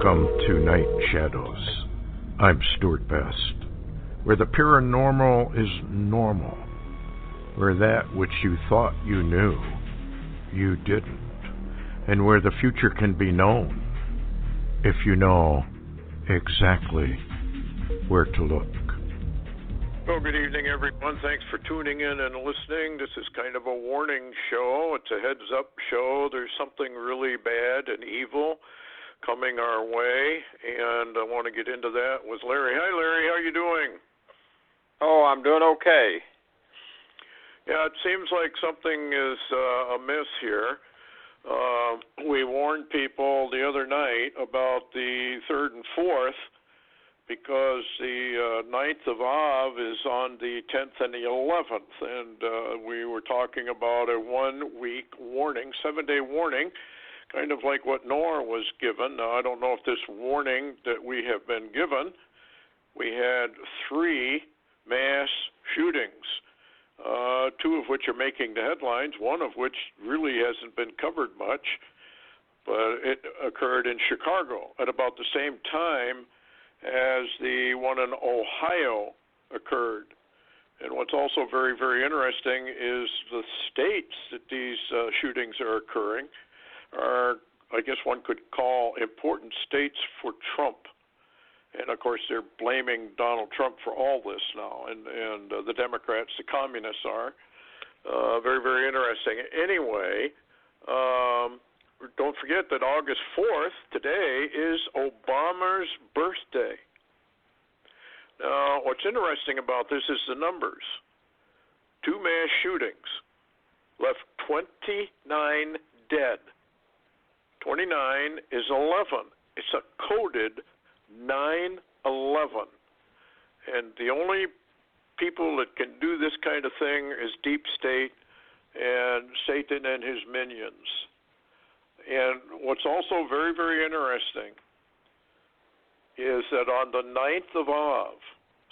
Welcome to Night Shadows. I'm Stewart Best, where the paranormal is normal, where that which you thought you knew, you didn't, and where the future can be known if you know exactly where to look. Well, good evening, everyone. Thanks for tuning in and listening. This is kind of a warning show. It's a heads-up show. There's something really bad and evil coming our way, and I want to get into that with Larry. Hi, Larry. How you doing? Oh, I'm doing okay. Yeah, it seems like something is amiss here. We warned people the other night about the 3rd and 4th, because the 9th of Av is on the 10th and the 11th, and we were talking about a 1-week warning, 7-day warning, kind of like what Noah was given. Now, I don't know if this warning that we have been given, we had 3 mass shootings, 2 of which are making the headlines, one of which really hasn't been covered much, but it occurred in Chicago at about the same time as the one in Ohio occurred. And what's also very, very interesting is the states that these shootings are occurring are, I guess one could call, important states for Trump. And, of course, they're blaming Donald Trump for all this now, and the Democrats, the communists are. Very, very interesting. Anyway, don't forget that August 4th, today, is Obama's birthday. Now, what's interesting about this is the numbers. 2 mass shootings left 29 dead. 29 is 11. It's a coded 9/11. And the only people that can do this kind of thing is Deep State and Satan and his minions. And what's also very, very interesting is that on the 9th of Av,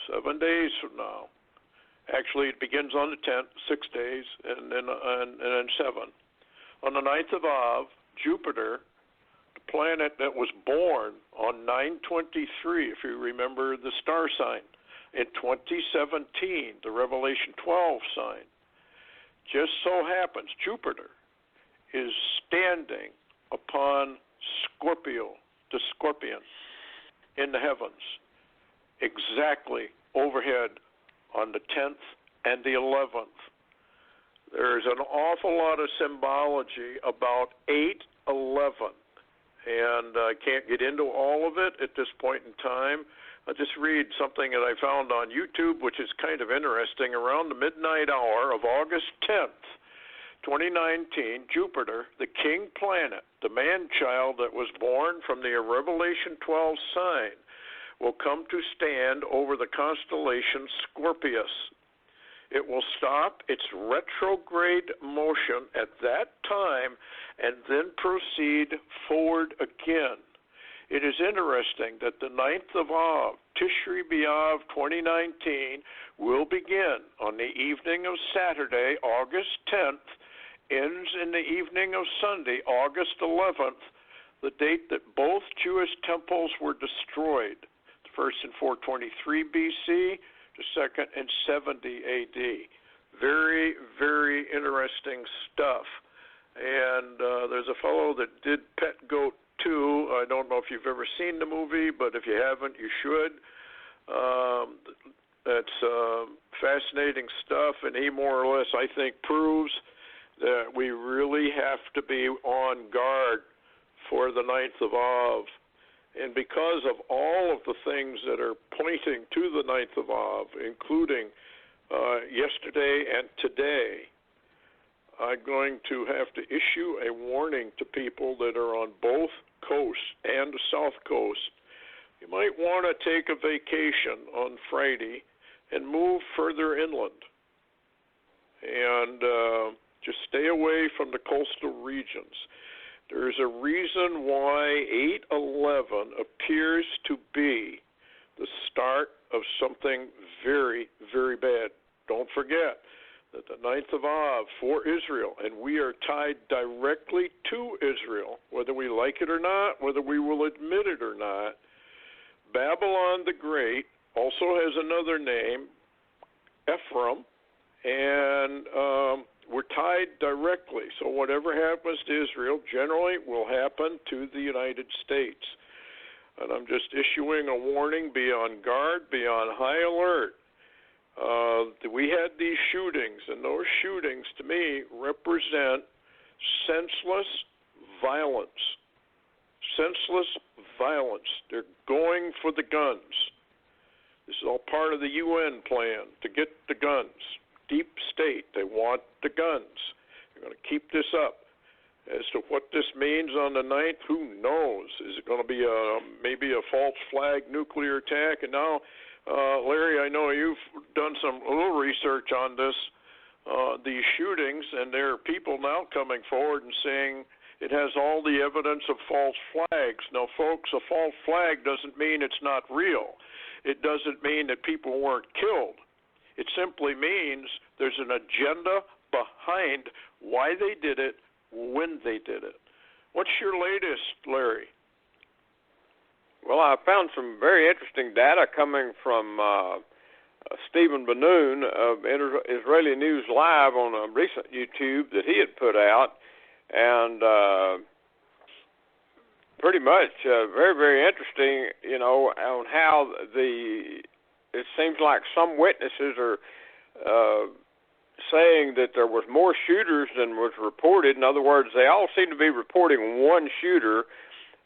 7 days from now, actually it begins on the 10th, 6 days, and then 7. On the 9th of Av, Jupiter, the planet that was born on 9/23, if you remember the star sign, in 2017, the Revelation 12 sign, just so happens Jupiter is standing upon Scorpio, the scorpion, in the heavens, exactly overhead on the 10th and the 11th. There's an awful lot of symbology about 8/11, and I can't get into all of it at this point in time. I'll just read something that I found on YouTube, which is kind of interesting. Around the midnight hour of August 10th, 2019, Jupiter, the king planet, the man-child that was born from the Revelation 12 sign, will come to stand over the constellation Scorpius. It will stop its retrograde motion at that time and then proceed forward again. It is interesting that the 9th of Av, Tishri B'Av 2019, will begin on the evening of Saturday, August 10th, ends in the evening of Sunday, August 11th, the date that both Jewish temples were destroyed, the first in 423 BC, the second in 70 AD. Very, very interesting stuff. And there's a fellow that did Pet Goat 2. I don't know if you've ever seen the movie, but if you haven't, you should. That's fascinating stuff, and he more or less, I think, proves that we really have to be on guard for the 9th of Av. And because of all of the things that are pointing to the 9th of Av, including yesterday and today, I'm going to have to issue a warning to people that are on both coasts and the South Coast. You might want to take a vacation on Friday and move further inland. And just stay away from the coastal regions. There's a reason why 8/11 appears to be the start of something very, very bad. Don't forget, that the 9th of Av for Israel, and we are tied directly to Israel, whether we like it or not, whether we will admit it or not. Babylon the Great also has another name, Ephraim, and we're tied directly. So whatever happens to Israel generally will happen to the United States. And I'm just issuing a warning, be on guard, be on high alert. We had these shootings, and those shootings, to me, represent senseless violence. Senseless violence. They're going for the guns. This is all part of the UN plan to get the guns. Deep state, they want the guns. They're going to keep this up. As to what this means on the 9th, who knows? Is it going to be maybe a false flag nuclear attack? And now, Larry, I know you've done a little research on this, these shootings, and there are people now coming forward and saying it has all the evidence of false flags. Now, folks, a false flag doesn't mean it's not real. It doesn't mean that people weren't killed. It simply means there's an agenda behind why they did it, when they did it. What's your latest, Larry? Well, I found some very interesting data coming from Stephen Benoon of Israeli News Live on a recent YouTube that he had put out, and pretty much very, very interesting, on how it seems like some witnesses are saying that there was more shooters than was reported. In other words, they all seem to be reporting one shooter,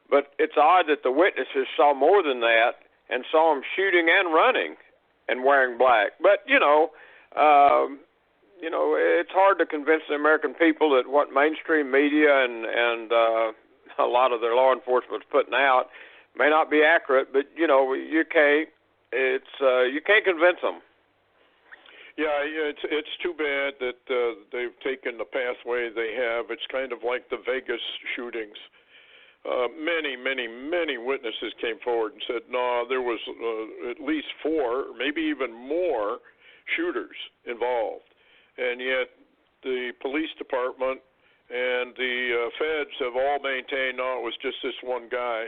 but it's odd that the witnesses saw more than that and saw him shooting and running and wearing black. But, it's hard to convince the American people that what mainstream media and a lot of their law enforcement is putting out may not be accurate, but, you can't. You can't convince them. Yeah, it's too bad that they've taken the pathway they have. It's kind of like the Vegas shootings. Many witnesses came forward and said, no, there was at least 4, maybe even more shooters involved. And yet the police department and the feds have all maintained, no, it was just this one guy,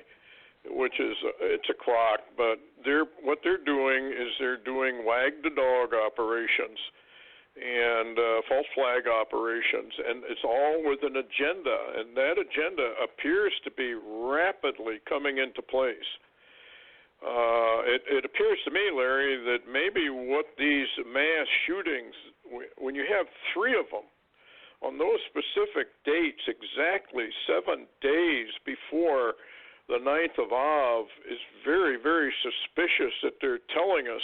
which is it's a crock. But what they're doing is they're doing wag the dog operations and false flag operations, and it's all with an agenda, and that agenda appears to be rapidly coming into place. It appears to me, Larry, that maybe what these mass shootings, when you have 3 of them on those specific dates, exactly 7 days before the 9th of Av, is very, very suspicious that they're telling us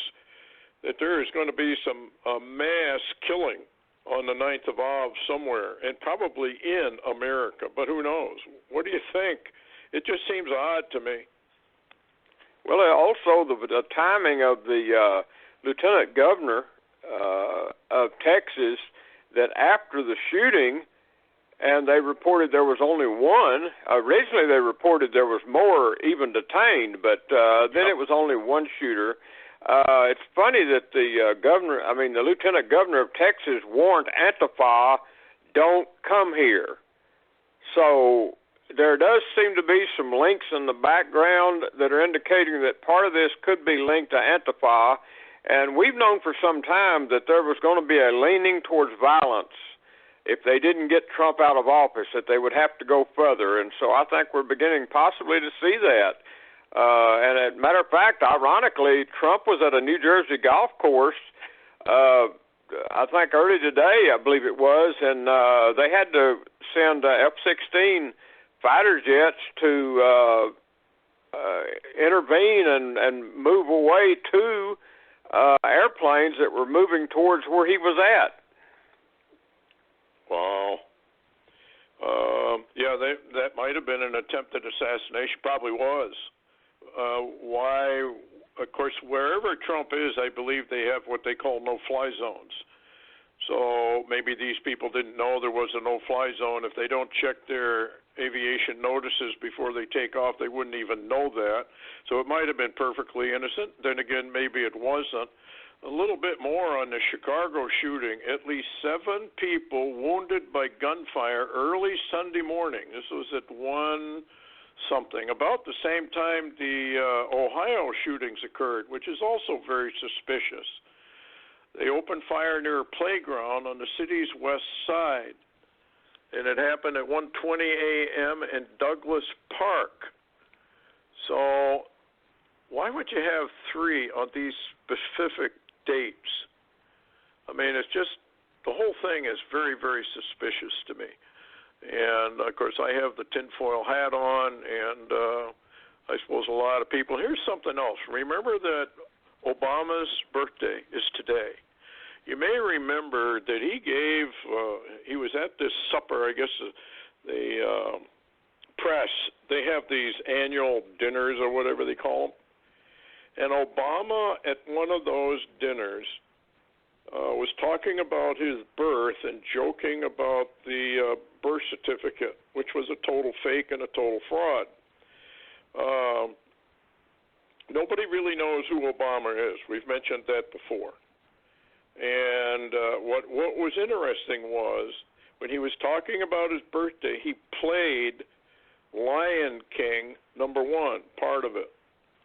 that there is going to be some mass killing on the 9th of Av somewhere, and probably in America, but who knows? What do you think? It just seems odd to me. Well, also the timing of the lieutenant governor of Texas, that after the shooting, and they reported there was only one. Originally, they reported there was more even detained, but then it was only one shooter. It's funny that the lieutenant governor of Texas warned Antifa, don't come here. So there does seem to be some links in the background that are indicating that part of this could be linked to Antifa. And we've known for some time that there was going to be a leaning towards violence if they didn't get Trump out of office, that they would have to go further. And so I think we're beginning possibly to see that. And as a matter of fact, ironically, Trump was at a New Jersey golf course, I think early today, I believe it was, and they had to send F-16 fighter jets to intervene and move away 2 airplanes that were moving towards where he was at. Wow. That might have been an attempted assassination. Probably was. Why? Of course, wherever Trump is, I believe they have what they call no-fly zones. So maybe these people didn't know there was a no-fly zone. If they don't check their aviation notices before they take off, they wouldn't even know that. So it might have been perfectly innocent. Then again, maybe it wasn't. a little bit more on the Chicago shooting. At least 7 people wounded by gunfire early Sunday morning. This was at 1 something, about the same time the Ohio shootings occurred, which is also very suspicious. They opened fire near a playground on the city's west side, and it happened at 1:20 a.m. in Douglas Park. So why would you have 3 on these specific dates? I mean, it's just, the whole thing is very, very suspicious to me. And, of course, I have the tinfoil hat on, and I suppose a lot of people. Here's something else. Remember that Obama's birthday is today. You may remember that he was at this supper, I guess the press, they have these annual dinners or whatever they call them. And Obama, at one of those dinners, was talking about his birth and joking about the birth certificate, which was a total fake and a total fraud. Nobody really knows who Obama is. We've mentioned that before. And what was interesting was, when he was talking about his birthday, he played Lion King #1, part of it.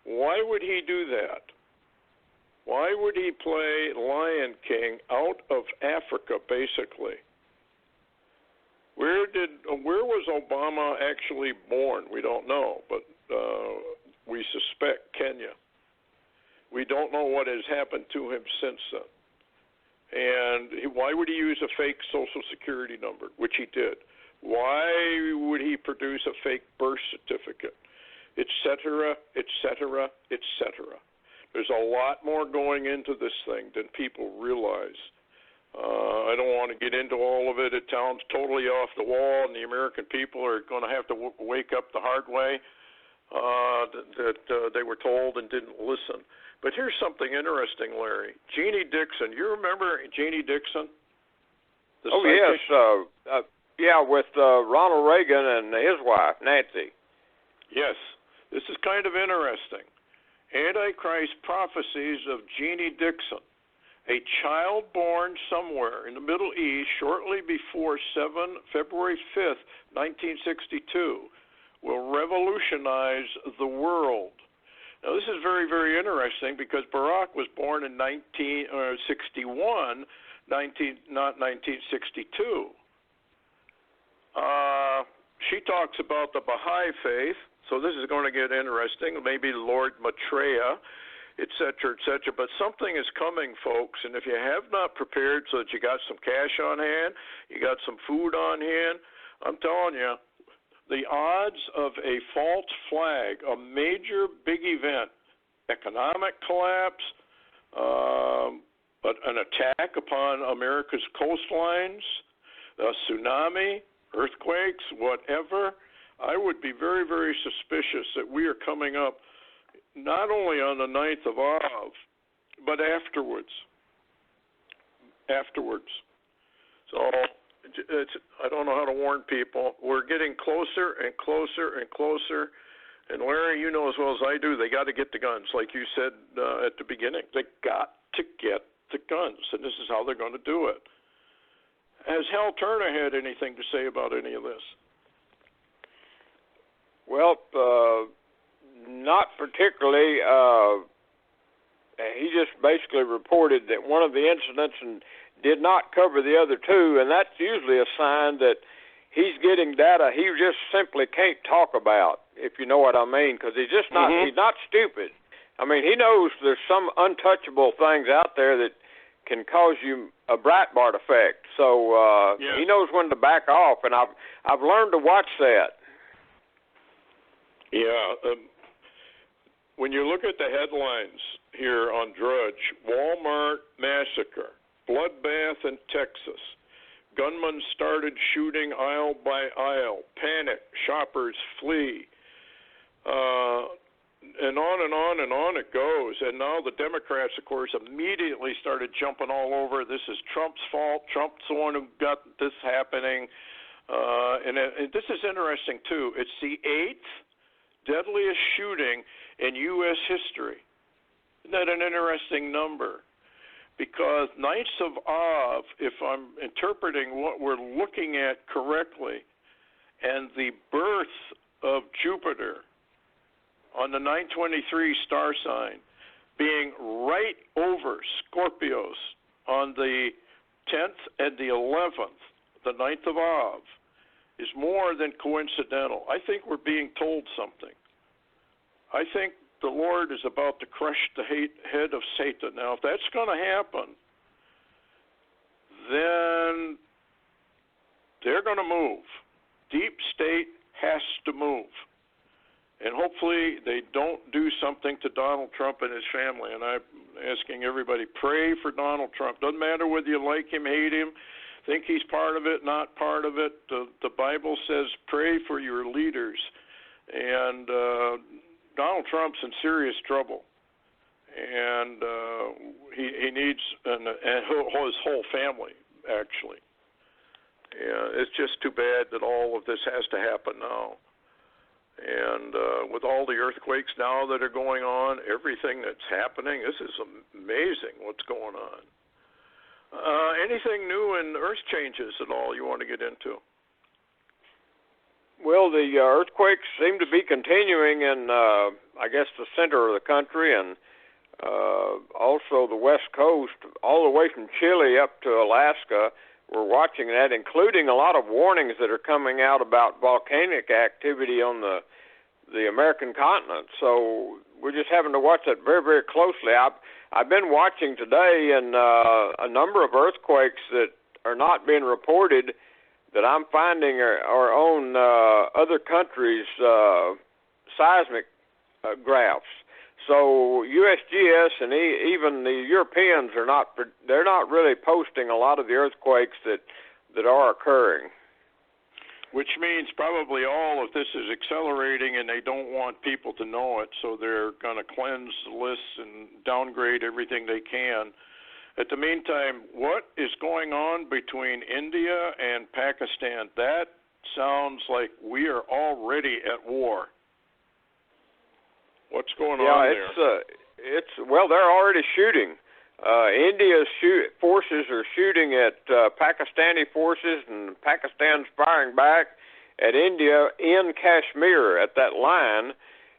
Why would he do that? Why would he play Lion King out of Africa, basically? Where was Obama actually born? We don't know, but we suspect Kenya. We don't know what has happened to him since then. And why would he use a fake Social Security number, which he did? Why would he produce a fake birth certificate, et cetera, et cetera, et cetera? There's a lot more going into this thing than people realize. I don't want to get into all of it. It sounds totally off the wall, and the American people are going to have to wake up the hard way that they were told and didn't listen. But here's something interesting, Larry. Jeannie Dixon. You remember Jeannie Dixon? Yes. With Ronald Reagan and his wife, Nancy. Yes. This is kind of interesting. Antichrist prophecies of Jeannie Dixon, a child born somewhere in the Middle East shortly before February 5th, 1962, will revolutionize the world. Now, this is very, very interesting because Barack was born in 1961, not 1962. She talks about the Bahai Faith, so this is going to get interesting. Maybe Lord Maitreya, et cetera, et cetera. But something is coming, folks, and if you have not prepared so that you got some cash on hand, you got some food on hand, I'm telling you, the odds of a false flag, a major big event, economic collapse, but an attack upon America's coastlines, a tsunami, earthquakes, whatever, I would be very, very suspicious that we are coming up not only on the 9th of Av, but afterwards. So I don't know how to warn people. We're getting closer and closer and closer. And Larry, you know as well as I do, they got to get the guns. Like you said at the beginning, they got to get the guns, and this is how they're going to do it. Has Hal Turner had anything to say about any of this? Well, not particularly. He just basically reported that one of the incidents and did not cover the other two, and that's usually a sign that he's getting data he just simply can't talk about, if you know what I mean, because he's just not, he's not stupid. I mean, he knows there's some untouchable things out there that can cause you a Breitbart effect. So yes. He knows when to back off, and I've learned to watch that. Yeah. When you look at the headlines here on Drudge, Walmart massacre, bloodbath in Texas, gunmen started shooting aisle by aisle, panic, shoppers flee, and on and on and on it goes. And now the Democrats, of course, immediately started jumping all over. This is Trump's fault. Trump's the one who got this happening. And this is interesting, too. It's the 8th deadliest shooting in U.S. history. Isn't that an interesting number? because Nights of Av, if I'm interpreting what we're looking at correctly, and the birth of Jupiter on the 923 star sign being right over Scorpios on the 10th and the 11th, the 9th of Av, is more than coincidental. I think we're being told something. I think the Lord is about to crush the head of Satan. Now, if that's going to happen, then they're going to move. Deep state has to move. And hopefully they don't do something to Donald Trump and his family. And I'm asking everybody, pray for Donald Trump. Doesn't matter whether you like him, hate him, think he's part of it, not part of it. The Bible says pray for your leaders. And Donald Trump's in serious trouble. And he needs, and his whole family, actually. Yeah, it's just too bad that all of this has to happen now. And with all the earthquakes now that are going on, everything that's happening, this is amazing what's going on. Anything new in earth changes at all you want to get into? Well, the earthquakes seem to be continuing in, I guess, the center of the country and also the West Coast, all the way from Chile up to Alaska. We're watching that, including a lot of warnings that are coming out about volcanic activity on the American continent. So we're just having to watch that very, very closely. I've been watching today, and a number of earthquakes that are not being reported that I'm finding are on other countries' seismic graphs. So USGS and even the Europeans they're not really posting a lot of the earthquakes that are occurring. Which means probably all of this is accelerating and they don't want people to know it, so they're going to cleanse the lists and downgrade everything they can. At the meantime, what is going on between India and Pakistan? That sounds like we are already at war. What's going on there? Well, they're already shooting. India's forces are shooting at Pakistani forces, and Pakistan's firing back at India in Kashmir at that line.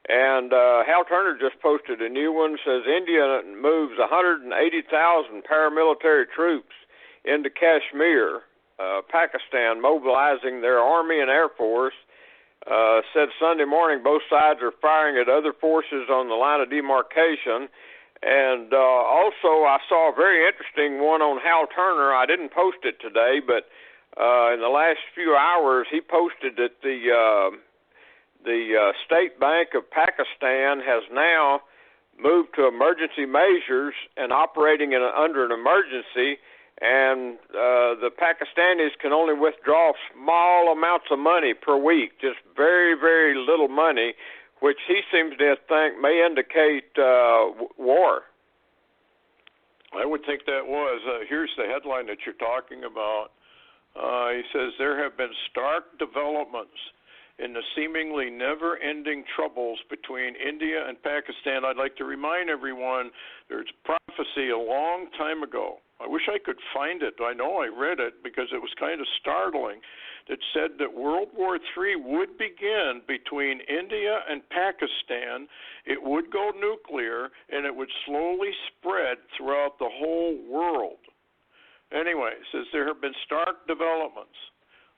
And Hal Turner just posted a new one, says India moves 180,000 paramilitary troops into Kashmir, Pakistan, mobilizing their army and air force. Said Sunday morning both sides are firing at other forces on the line of demarcation. And also I saw a very interesting one on Hal Turner. I didn't post it today, but in the last few hours he posted that the State Bank of Pakistan has now moved to emergency measures and operating under an emergency, and the Pakistanis can only withdraw small amounts of money per week, just very, very little money, which he seems to think may indicate war. I would think that was. Here's the headline that you're talking about. He says, there have been stark developments in the seemingly never-ending troubles between India and Pakistan. I'd like to remind everyone there's prophecy a long time ago. I wish I could find it. I know I read it because it was kind of startling. That said that World War III would begin between India and Pakistan. It would go nuclear, and it would slowly spread throughout the whole world. Anyway, it says there have been stark developments.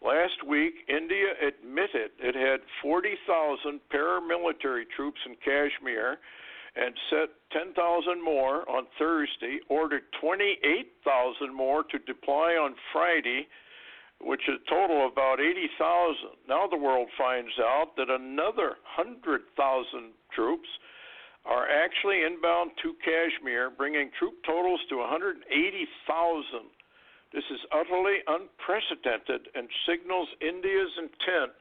Last week, India admitted it had 40,000 paramilitary troops in Kashmir and set 10,000 more on Thursday, ordered 28,000 more to deploy on Friday, which is a total of about 80,000. Now the world finds out that another 100,000 troops are actually inbound to Kashmir, bringing troop totals to 180,000. This is utterly unprecedented and signals India's intent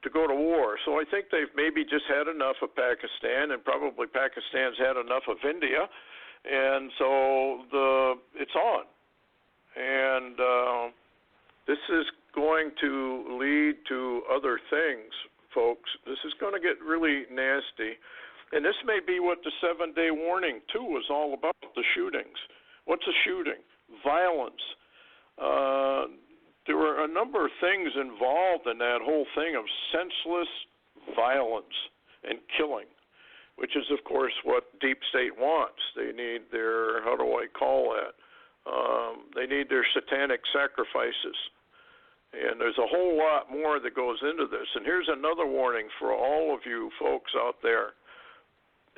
to go to war. So I think they've maybe just had enough of Pakistan, and probably Pakistan's had enough of India, and so it's on. And this is going to lead to other things, folks. This is going to get really nasty. And this may be what the 7-day warning, too, was all about, the shootings. What's a shooting? Violence. There were a number of things involved in that whole thing of senseless violence and killing, which is, of course, what deep state wants. They need their, how do I call that? They need their satanic sacrifices. And there's a whole lot more that goes into this. And here's another warning for all of you folks out there.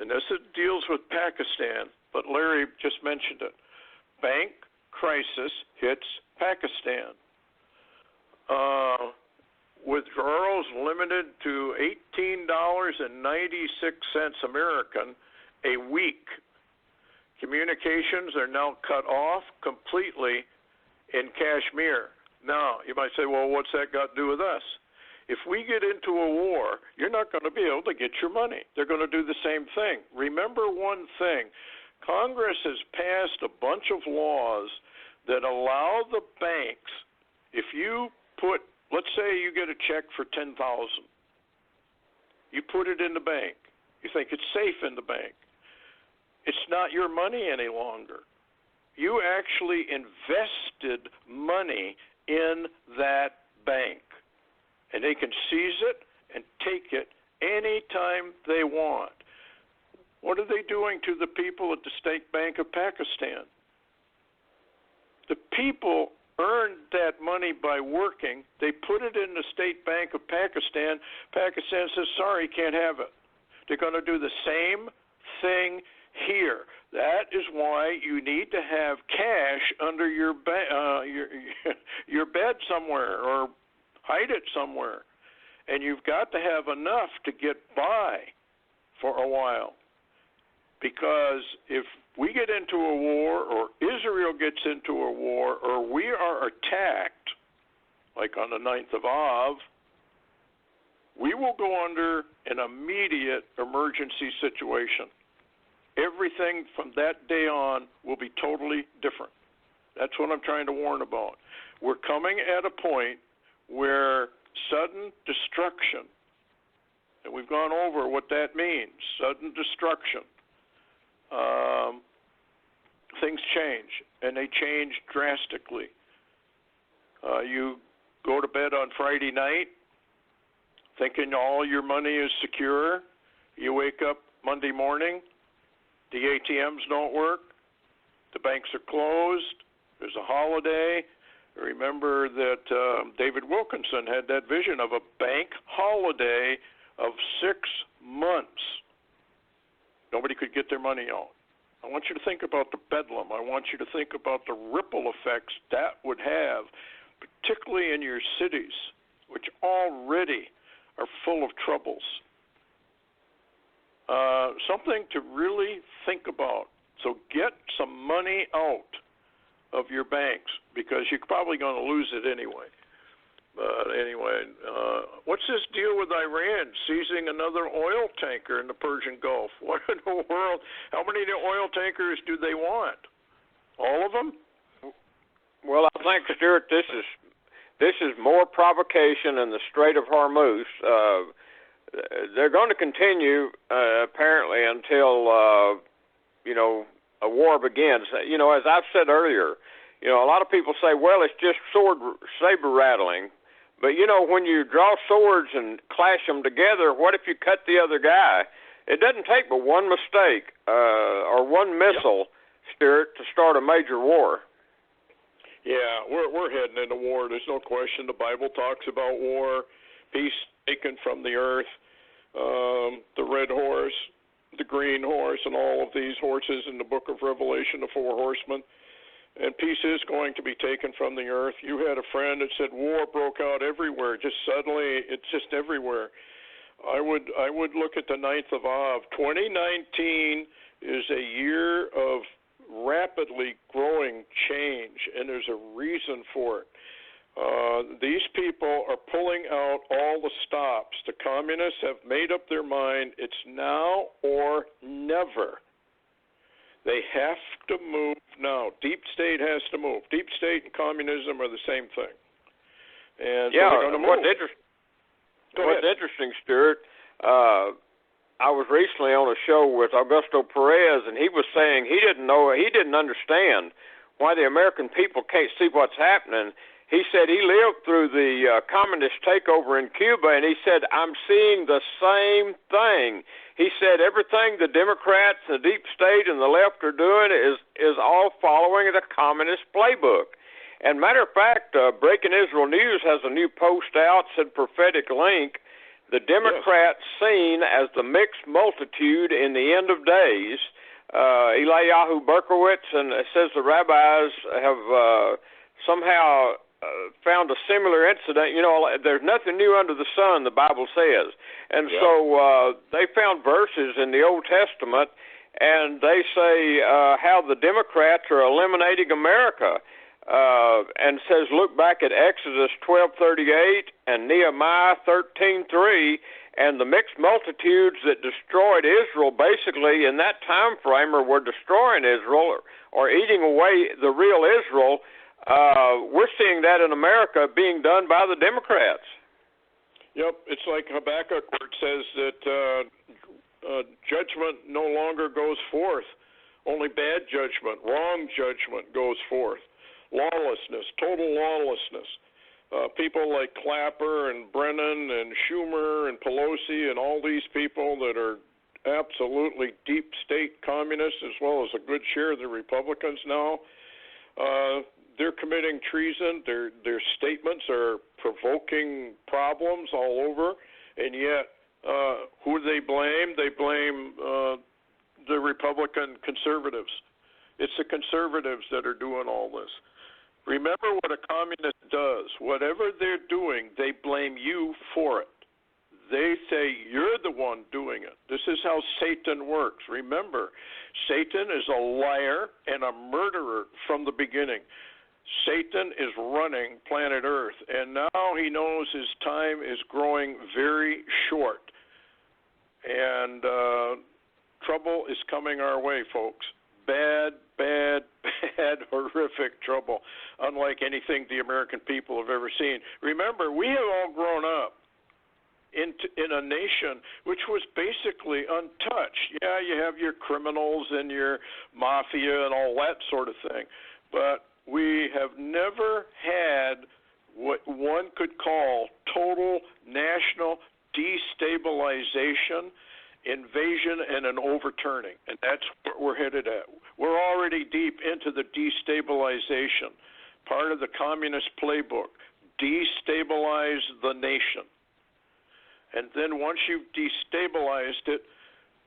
And this deals with Pakistan, but Larry just mentioned it. Bank crisis hits Pakistan. Withdrawals limited to $18.96 American a week. Communications are now cut off completely in Kashmir. Now, you might say, well, what's that got to do with us? If we get into a war, you're not going to be able to get your money. They're going to do the same thing. Remember one thing. Congress has passed a bunch of laws that allow the banks, if you put, let's say you get a check for $10,000. You put it in the bank. You think it's safe in the bank. It's not your money any longer. You actually invested money in that bank. And they can seize it and take it anytime they want. What are they doing to the people at the State Bank of Pakistan? The people earned that money by working. They put it in the State Bank of Pakistan. Pakistan says, sorry, can't have it. They're going to do the same thing here. That is why you need to have cash under your bed somewhere, or hide it somewhere. And you've got to have enough to get by for a while. Because if we get into a war, or Israel gets into a war, or we are attacked, like on the 9th of Av, we will go under an immediate emergency situation. Everything from that day on will be totally different. That's what I'm trying to warn about. We're coming at a point where sudden destruction, and we've gone over what that means, sudden destruction, things change, and they change drastically. You go to bed on Friday night thinking all your money is secure. You wake up Monday morning, the ATMs don't work, the banks are closed, there's a holiday. Remember that David Wilkinson had that vision of a bank holiday of 6 months. Nobody could get their money out. I want you to think about the bedlam. I want you to think about the ripple effects that would have, particularly in your cities, which already are full of troubles. Something to really think about. So get some money out of your banks, because you're probably going to lose it anyway. But anyway, what's this deal with Iran seizing another oil tanker in the Persian Gulf? What in the world? How many oil tankers do they want? All of them? Well, I think, Stewart, this is more provocation in the Strait of Hormuz. They're going to continue apparently until a war begins. As I've said earlier, a lot of people say, well, it's just saber rattling. But, when you draw swords and clash them together, what if you cut the other guy? It doesn't take but one mistake or one missile, Stewart, to start a major war. Yeah, we're heading into war. There's no question. The Bible talks about war, peace taken from the earth, the red horse, the green horse, and all of these horses in the book of Revelation, the 4 horsemen. And peace is going to be taken from the earth. You had a friend that said war broke out everywhere. Just suddenly, it's just everywhere. I would look at the 9th of Av. 2019 is a year of rapidly growing change, and there's a reason for it. These people are pulling out all the stops. The communists have made up their mind. It's now or never. They have to move now. Deep state has to move. Deep state and communism are the same thing. And yeah, so they're going to move. What's interesting, Stewart, I was recently on a show with Augusto Perez, and he was saying he didn't understand why the American people can't see what's happening. He said he lived through the communist takeover in Cuba, and he said, I'm seeing the same thing. He said everything the Democrats, the deep state, and the left are doing is all following the communist playbook. And matter of fact, Breaking Israel News has a new post out, said prophetic link, the Democrats seen as the mixed multitude in the end of days. Eliyahu Berkowitz, and it says the rabbis have somehow found a similar incident. You know, there's nothing new under the sun, the Bible says. And so they found verses in the Old Testament, and they say how the Democrats are eliminating America. And says, look back at Exodus 12:38 and Nehemiah 13:3, and the mixed multitudes that destroyed Israel, basically in that time frame, or were destroying Israel or eating away the real Israel. We're seeing that in America being done by the Democrats. Yep, it's like Habakkuk, where it says that judgment no longer goes forth. Only bad judgment, wrong judgment goes forth. Lawlessness, total lawlessness. People like Clapper and Brennan and Schumer and Pelosi and all these people that are absolutely deep state communists, as well as a good share of the Republicans now, they're committing treason. Their statements are provoking problems all over, and yet who do they blame? They blame the Republican conservatives. It's the conservatives that are doing all this. Remember what a communist does. Whatever they're doing, they blame you for it. They say you're the one doing it. This is how Satan works. Remember, Satan is a liar and a murderer from the beginning. Satan is running planet Earth, and now he knows his time is growing very short. And trouble is coming our way, folks. Bad, horrific trouble, unlike anything the American people have ever seen. Remember, we have all grown up in a nation which was basically untouched. Yeah, you have your criminals and your mafia and all that sort of thing, but we have never had what one could call total national destabilization, invasion, and an overturning, and that's what we're headed at. We're already deep into the destabilization, part of the communist playbook. Destabilize the nation. And then once you've destabilized it,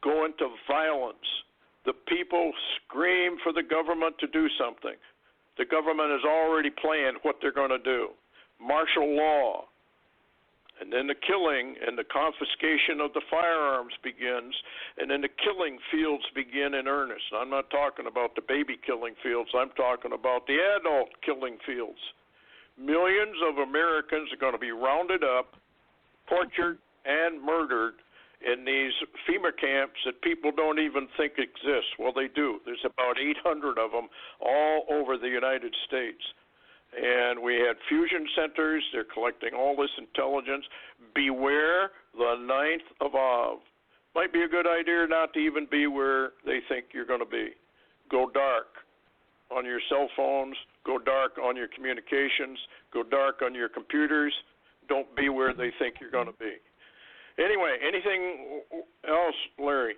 go into violence. The people scream for the government to do something. The government is already planned what they're going to do. Martial law. And then the killing and the confiscation of the firearms begins, and then the killing fields begin in earnest. I'm not talking about the baby killing fields. I'm talking about the adult killing fields. Millions of Americans are going to be rounded up, tortured, and murdered in these FEMA camps that people don't even think exist. Well, they do. There's about 800 of them all over the United States. And we had fusion centers. They're collecting all this intelligence. Beware the 9th of Av. Might be a good idea not to even be where they think you're going to be. Go dark on your cell phones. Go dark on your communications. Go dark on your computers. Don't be where they think you're going to be. Anyway, anything else, Larry?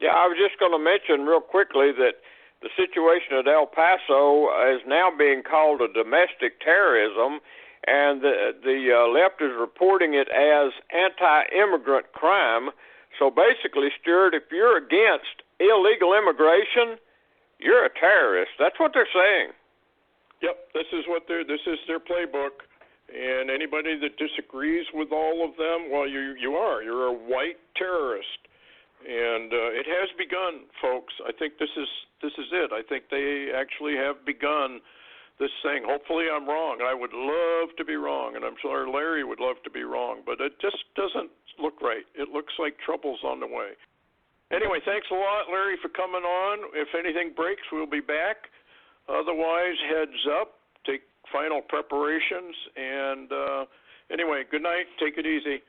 Yeah, I was just going to mention real quickly that the situation at El Paso is now being called a domestic terrorism, and the left is reporting it as anti-immigrant crime. So basically, Stewart, if you're against illegal immigration, you're a terrorist. That's what they're saying. Yep, this is their playbook. And anybody that disagrees with all of them, well, you're a white terrorist. And it has begun, folks. I think this is it. I think they actually have begun this thing. Hopefully I'm wrong. I would love to be wrong, and I'm sure Larry would love to be wrong, but it just doesn't look right. It looks like trouble's on the way. Anyway, thanks a lot, Larry, for coming on. If anything breaks, we'll be back. Otherwise, heads up. Take final preparations. And anyway, good night. Take it easy.